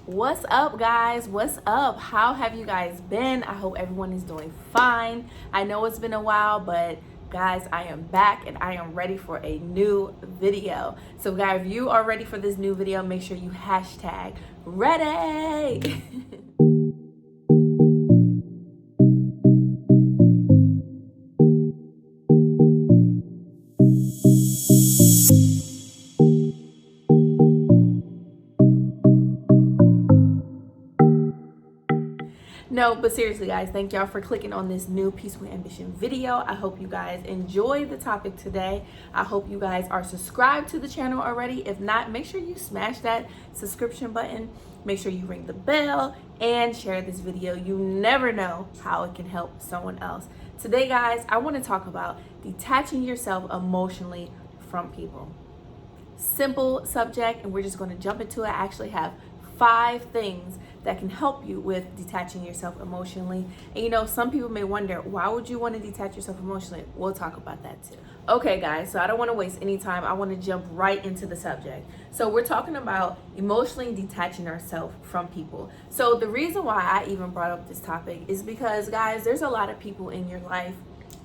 What's up, guys? What's up? How have you guys been? I hope everyone is doing fine. I know it's been a while, but guys, I am back and I am ready for a new video. So guys, if you are ready for this new video, make sure you hashtag ready. No, but seriously, guys, thank y'all for clicking on this new Peaceful Ambition video. I hope you guys enjoy the topic today. I hope you guys are subscribed to the channel already. If not, make sure you smash that subscription button. Make sure you ring the bell and share this video. You never know how it can help someone else. Today, guys, I want to talk about detaching yourself emotionally from people. Simple subject, and we're just going to jump into it. I actually have 5 things that can help you with detaching yourself emotionally. And you know, some people may wonder, why would you want to detach yourself emotionally? We'll talk about that too. Okay, guys, so I don't want to waste any time. I want to jump right into the subject. So we're talking about emotionally detaching ourselves from people. So the reason why I even brought up this topic is because, guys, there's a lot of people in your life,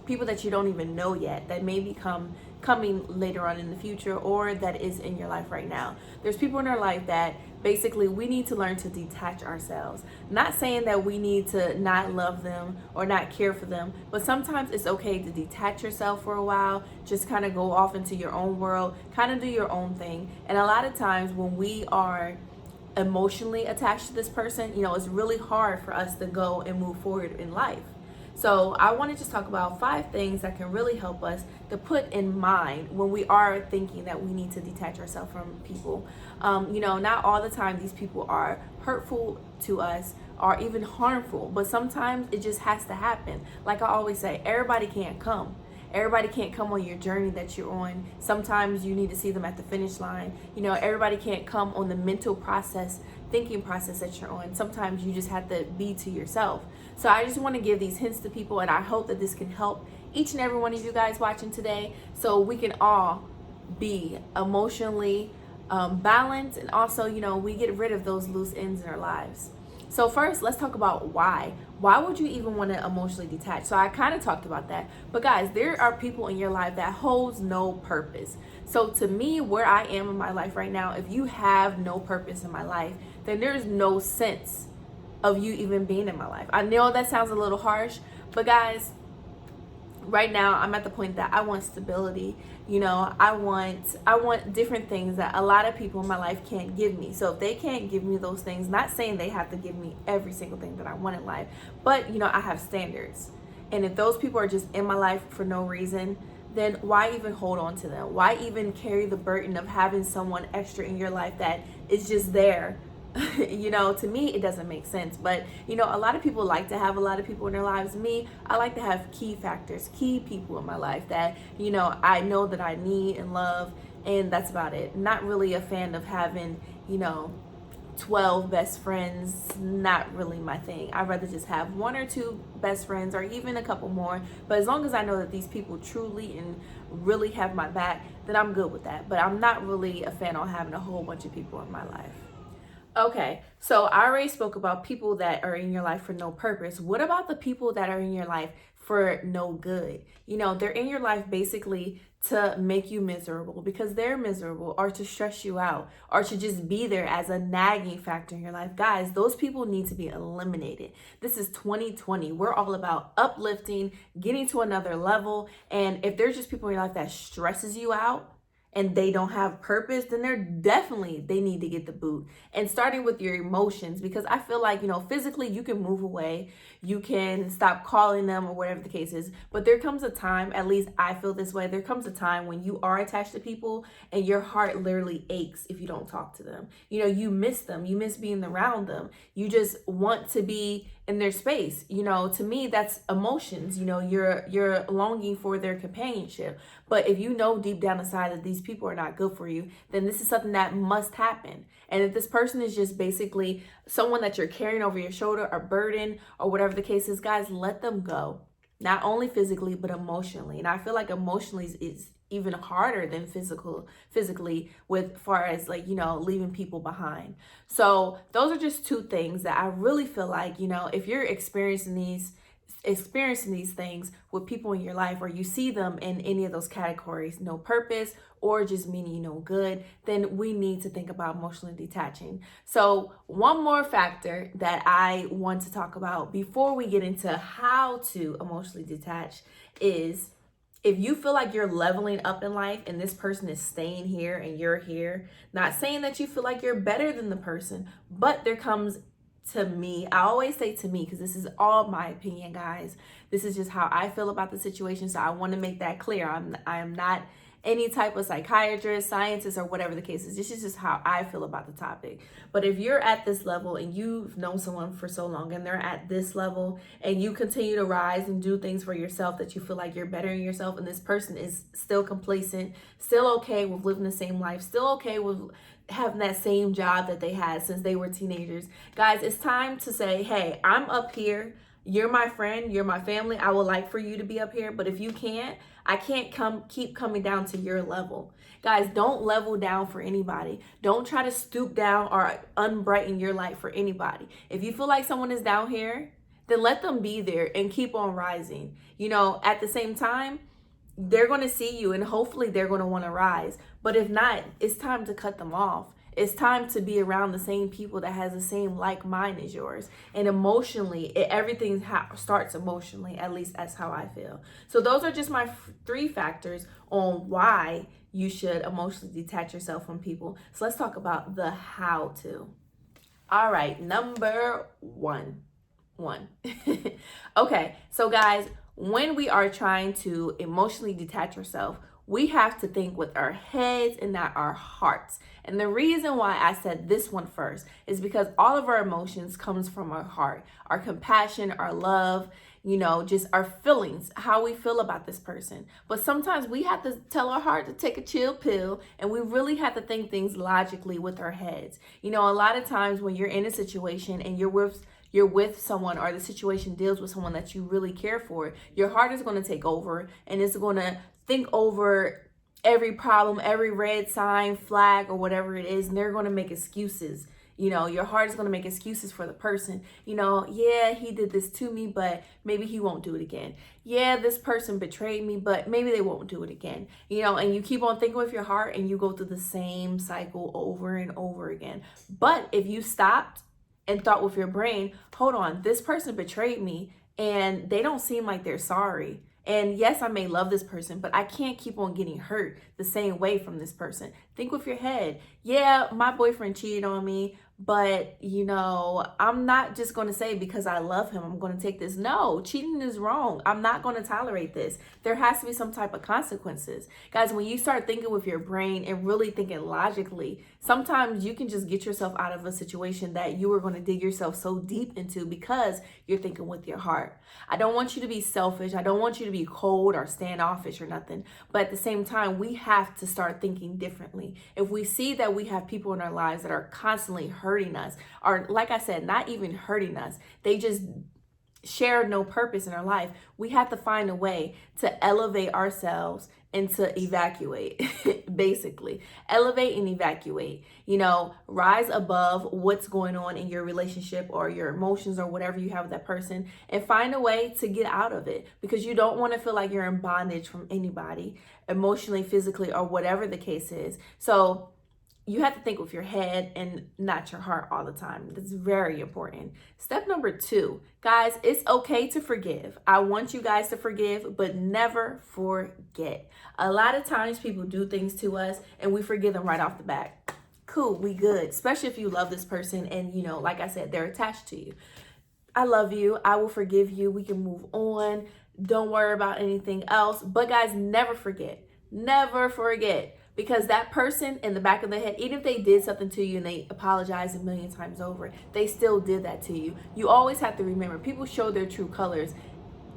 people that you don't even know yet, that may become coming later on in the future, or that is in your life right now. There's people in our life that basically we need to learn to detach ourselves. Not saying that we need to not love them or not care for them, but sometimes it's okay to detach yourself for a while, just kind of go off into your own world, kind of do your own thing. And a lot of times when we are emotionally attached to this person, you know, it's really hard for us to go and move forward in life. So I want to just talk about 5 things that can really help us to put in mind when we are thinking that we need to detach ourselves from people. You know, not all the time these people are hurtful to us or even harmful, but sometimes it just has to happen. Like I always say, everybody can't come. Everybody can't come on your journey that you're on. Sometimes you need to see them at the finish line. You know, everybody can't come on the mental process, thinking process that you're on. Sometimes you just have to be to yourself. So I just want to give these hints to people, and I hope that this can help each and every one of you guys watching today, so we can all be emotionally balanced, and also, you know, we get rid of those loose ends in our lives. So first, let's talk about why. Why would you even want to emotionally detach? So I kind of talked about that. But guys, there are people in your life that holds no purpose. So to me, where I am in my life right now, if you have no purpose in my life, then there's no sense of you even being in my life. I know that sounds a little harsh, but guys, right now I'm at the point that I want stability. You know, I want different things that a lot of people in my life can't give me. So if they can't give me those things, not saying they have to give me every single thing that I want in life, but you know, I have standards. And if those people are just in my life for no reason, then why even hold on to them? Why even carry the burden of having someone extra in your life that is just there? You know, to me, it doesn't make sense. But, you know, a lot of people like to have a lot of people in their lives. Me, I like to have key factors, key people in my life that, you know, I know that I need and love, and that's about it. Not really a fan of having, you know, 12 best friends. Not really my thing. I'd rather just have 1 or 2 best friends, or even a couple more. But as long as I know that these people truly and really have my back, then I'm good with that. But I'm not really a fan of having a whole bunch of people in my life. Okay, so I already spoke about people that are in your life for no purpose. What about the people that are in your life for no good? You know, they're in your life basically to make you miserable because they're miserable, or to stress you out, or to just be there as a nagging factor in your life. Guys, those people need to be eliminated. This is 2020. We're all about uplifting, getting to another level. And if there's just people in your life that stresses you out, and they don't have purpose, then they need to get the boot. And starting with your emotions, because I feel like, you know, physically you can move away, you can stop calling them or whatever the case is, but there comes a time, at least I feel this way, there comes a time when you are attached to people and your heart literally aches if you don't talk to them. You know, you miss them, you miss being around them, you just want to be in their space. You know, to me, that's emotions. You know, you're longing for their companionship. But if you know deep down inside that these people are not good for you, then this is something that must happen. And if this person is just basically someone that you're carrying over your shoulder, a burden, or whatever the case is, guys, let them go. Not only physically, but emotionally. And I feel like emotionally is even harder than physically with far as like, you know, leaving people behind. So those are just two things that I really feel like, you know, if you're experiencing these things with people in your life, or you see them in any of those categories, no purpose or just meaning no good, then we need to think about emotionally detaching. So one more factor that I want to talk about before we get into how to emotionally detach is, if you feel like you're leveling up in life and this person is staying here and you're here, not saying that you feel like you're better than the person, but there comes, to me, I always say to me because this is all my opinion, guys. This is just how I feel about the situation. So I want to make that clear. I am not any type of psychiatrist, scientist, or whatever the case is. This is just how I feel about the topic. But if you're at this level and you've known someone for so long and they're at this level and you continue to rise and do things for yourself that you feel like you're bettering yourself, and this person is still complacent, still okay with living the same life, still okay with having that same job that they had since they were teenagers, guys, it's time to say, hey, I'm up here. You're my friend, you're my family. I would like for you to be up here, but if you can't, I can't keep coming down to your level. Guys, don't level down for anybody. Don't try to stoop down or unbrighten your light for anybody. If you feel like someone is down here, then let them be there and keep on rising. You know, at the same time, they're going to see you and hopefully they're going to want to rise. But if not, it's time to cut them off. It's time to be around the same people that has the same like mind as yours. And emotionally, everything starts emotionally. At least that's how I feel. So those are just my 3 factors on why you should emotionally detach yourself from people. So let's talk about the how to. All right, number one. Okay, so guys, when we are trying to emotionally detach ourselves, we have to think with our heads and not our hearts. And the reason why I said this one first is because all of our emotions comes from our heart, our compassion, our love, you know, just our feelings, how we feel about this person. But sometimes we have to tell our heart to take a chill pill, and we really have to think things logically with our heads. You know, a lot of times when you're in a situation and you're with someone, or the situation deals with someone that you really care for, your heart is going to take over and it's going to think over every problem, every red sign, flag, or whatever it is, and they're going to make excuses. You know, your heart is going to make excuses for the person. You know, yeah, he did this to me, but maybe he won't do it again. Yeah, this person betrayed me, but maybe they won't do it again. You know, and you keep on thinking with your heart and you go through the same cycle over and over again. But if you stopped and thought with your brain, hold on, this person betrayed me and they don't seem like they're sorry. And yes, I may love this person, but I can't keep on getting hurt the same way from this person. Think with your head. Yeah, my boyfriend cheated on me, but you know, I'm not just going to say because I love him, I'm going to take this. No, cheating is wrong. I'm not going to tolerate this. There has to be some type of consequences. Guys, when you start thinking with your brain and really thinking logically, sometimes you can just get yourself out of a situation that you were going to dig yourself so deep into because you're thinking with your heart. I don't want you to be selfish. I don't want you to be cold or standoffish or nothing. But at the same time, we have to start thinking differently. If we see that we have people in our lives that are constantly hurting us, or like I said, not even hurting us, they just share no purpose in our life, we have to find a way to elevate ourselves and to evacuate. Basically elevate and evacuate, you know, rise above what's going on in your relationship or your emotions or whatever you have with that person, and find a way to get out of it, because you don't want to feel like you're in bondage from anybody, emotionally, physically, or whatever the case is. So you have to think with your head and not your heart all the time. That's very important. Step number 2, guys, it's okay to forgive. I want you guys to forgive, but never forget. A lot of times people do things to us and we forgive them right off the bat. Cool, we good, especially if you love this person and, you know, like I said, they're attached to you. I love you. I will forgive you. We can move on. Don't worry about anything else. But guys, never forget. Never forget. Because that person in the back of their head, even if they did something to you and they apologize a million times over, they still did that to you. You always have to remember, people show their true colors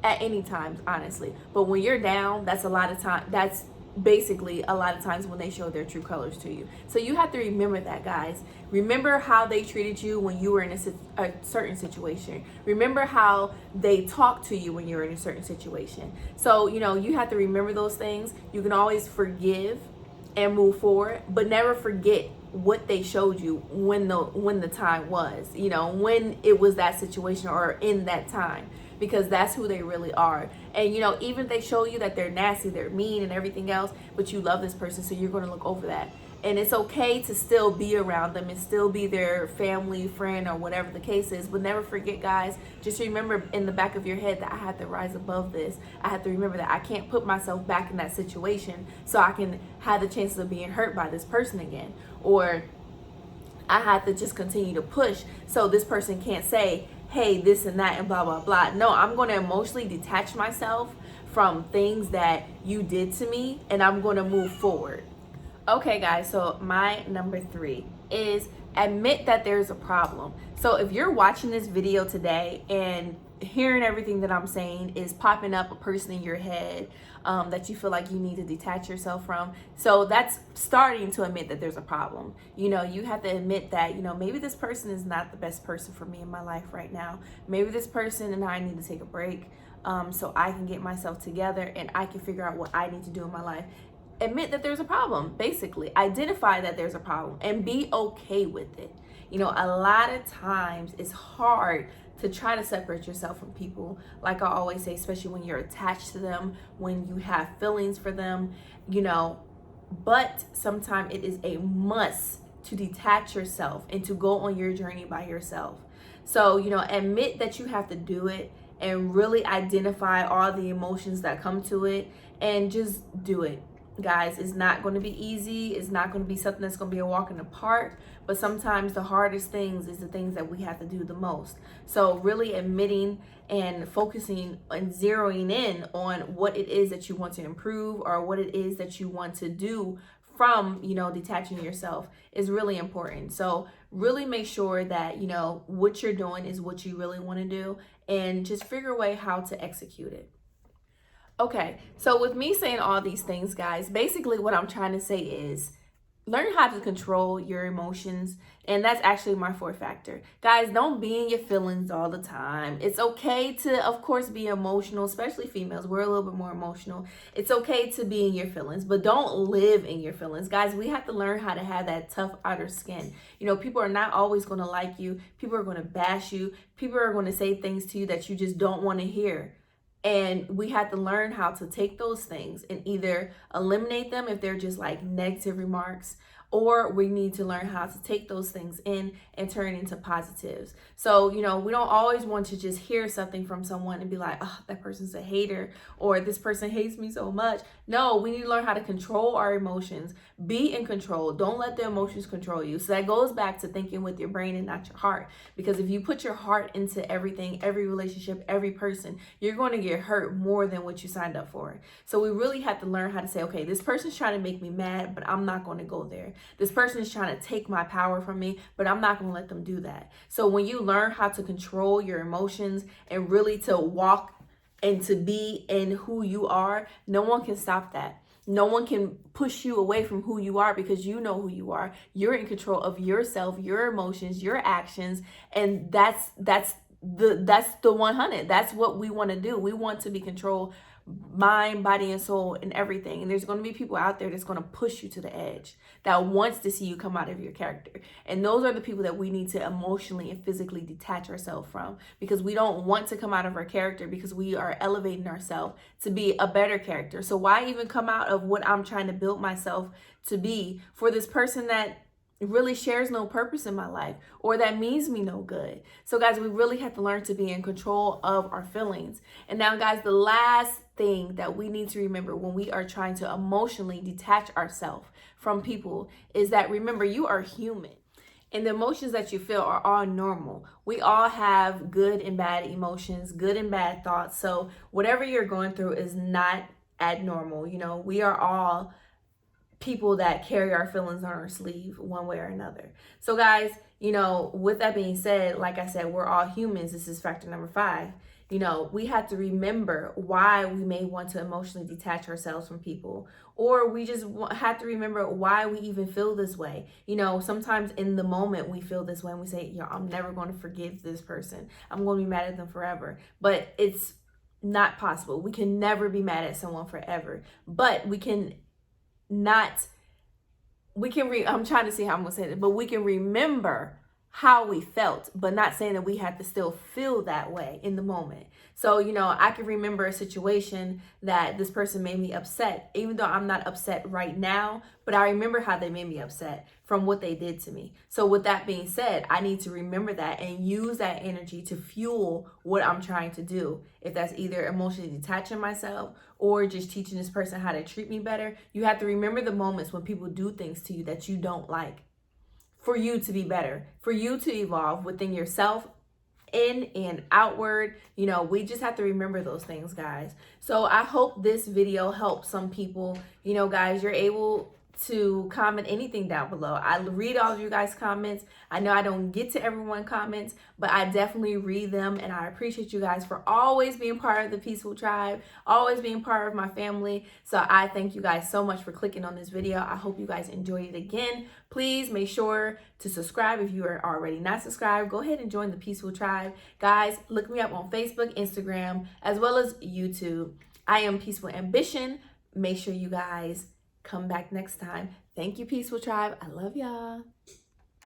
at any times, honestly. But when you're down, that's a lot of time. That's basically a lot of times when they show their true colors to you. So you have to remember that, guys. Remember how they treated you when you were in a certain situation. Remember how they talked to you when you were in a certain situation. So, you have to remember those things. You can always forgive and move forward, but never forget what they showed you when the time was, when it was that situation or in that time, because that's who they really are. And even if they show you that they're nasty, they're mean and everything else, but you love this person, so you're going to look over that. And it's okay to still be around them and still be their family, friend, or whatever the case is. But never forget, guys, just remember in the back of your head that I have to rise above this. I have to remember that I can't put myself back in that situation so I can have the chances of being hurt by this person again. Or I have to just continue to push so this person can't say, hey, this and that and blah, blah, blah. No, I'm going to emotionally detach myself from things that you did to me, and I'm going to move forward. Okay, guys, so my number 3 is admit that there's a problem. So if you're watching this video today and hearing everything that I'm saying is popping up a person in your head that you feel like you need to detach yourself from, so that's starting to admit that there's a problem. You have to admit that, maybe this person is not the best person for me in my life right now. Maybe this person and I need to take a break so I can get myself together and I can figure out what I need to do in my life. Admit that there's a problem, basically. Identify that there's a problem and be okay with it. A lot of times it's hard to try to separate yourself from people. Like I always say, especially when you're attached to them, when you have feelings for them, but sometimes it is a must to detach yourself and to go on your journey by yourself. So, admit that you have to do it and really identify all the emotions that come to it and just do it. Guys, it's not going to be easy. It's not going to be something that's going to be a walk in the park. But sometimes the hardest things is the things that we have to do the most. So really admitting and focusing and zeroing in on what it is that you want to improve or what it is that you want to do from, detaching yourself is really important. So really make sure that, what you're doing is what you really want to do and just figure a way how to execute it. Okay, so with me saying all these things, guys, basically what I'm trying to say is learn how to control your emotions. And that's actually my 4th factor. Guys, don't be in your feelings all the time. It's okay to, of course, be emotional, especially females. We're a little bit more emotional. It's okay to be in your feelings, but don't live in your feelings. Guys, we have to learn how to have that tough outer skin. People are not always going to like you. People are going to bash you. People are going to say things to you that you just don't want to hear. And we have to learn how to take those things and either eliminate them if they're just like negative remarks, or we need to learn how to take those things in and turn it into positives. So, we don't always want to just hear something from someone and be like, oh, that person's a hater, or this person hates me so much. No, we need to learn how to control our emotions. Be in control. Don't let the emotions control you. So that goes back to thinking with your brain and not your heart. Because if you put your heart into everything, every relationship, every person, you're going to get hurt more than what you signed up for. So we really have to learn how to say, okay, this person's trying to make me mad, but I'm not going to go there. This person is trying to take my power from me, but I'm not going to let them do that. So when you learn how to control your emotions and really to walk and to be in who you are, no one can stop that. No one can push you away from who you are because you know who you are. You're in control of yourself, your emotions, your actions, and that's the 100. That's what we want to do. We want to be controlled, mind, body, and soul, and everything. And there's going to be people out there that's going to push you to the edge, that wants to see you come out of your character. And those are the people that we need to emotionally and physically detach ourselves from, because we don't want to come out of our character, because we are elevating ourselves to be a better character. So why even come out of what I'm trying to build myself to be for this person that really shares no purpose in my life, or that means me no good? So guys, we really have to learn to be in control of our feelings. And now guys, the last thing that we need to remember when we are trying to emotionally detach ourselves from people is that, remember, you are human. And the emotions that you feel are all normal. We all have good and bad emotions, good and bad thoughts. So whatever you're going through is not abnormal. We are all people that carry our feelings on our sleeve one way or another. So guys, with that being said, like I said, we're all humans. This is factor number 5. You know, we have to remember why we may want to emotionally detach ourselves from people, or we just have to remember why we even feel this way. You know, sometimes in the moment we feel this way and we say, yo, I'm never going to forgive this person. I'm going to be mad at them forever. But it's not possible. We can never be mad at someone forever. But we can not, I'm trying to see how I'm going to say this, but we can remember how we felt, but not saying that we have to still feel that way in the moment. So, you know, I can remember a situation that this person made me upset, even though I'm not upset right now, but I remember how they made me upset from what they did to me. So with that being said, I need to remember that and use that energy to fuel what I'm trying to do. If that's either emotionally detaching myself or just teaching this person how to treat me better, you have to remember the moments when people do things to you that you don't like, for you to be better, for you to evolve within yourself, in and outward. You know, we just have to remember those things, guys. So I hope this video helps some people. You know, guys, you're able to comment anything down below. I read all of you guys' comments. I know I don't get to everyone's comments, but I definitely read them, and I appreciate you guys for always being part of the Peaceful Tribe, always being part of my family. So I thank you guys so much for clicking on this video. I hope you guys enjoyed it again. Please make sure to subscribe if you are already not subscribed. Go ahead and join the Peaceful Tribe. Guys, look me up on Facebook, Instagram, as well as YouTube. I am Peaceful Ambition. Make sure you guys come back next time. Thank you, Peaceful Tribe. I love y'all.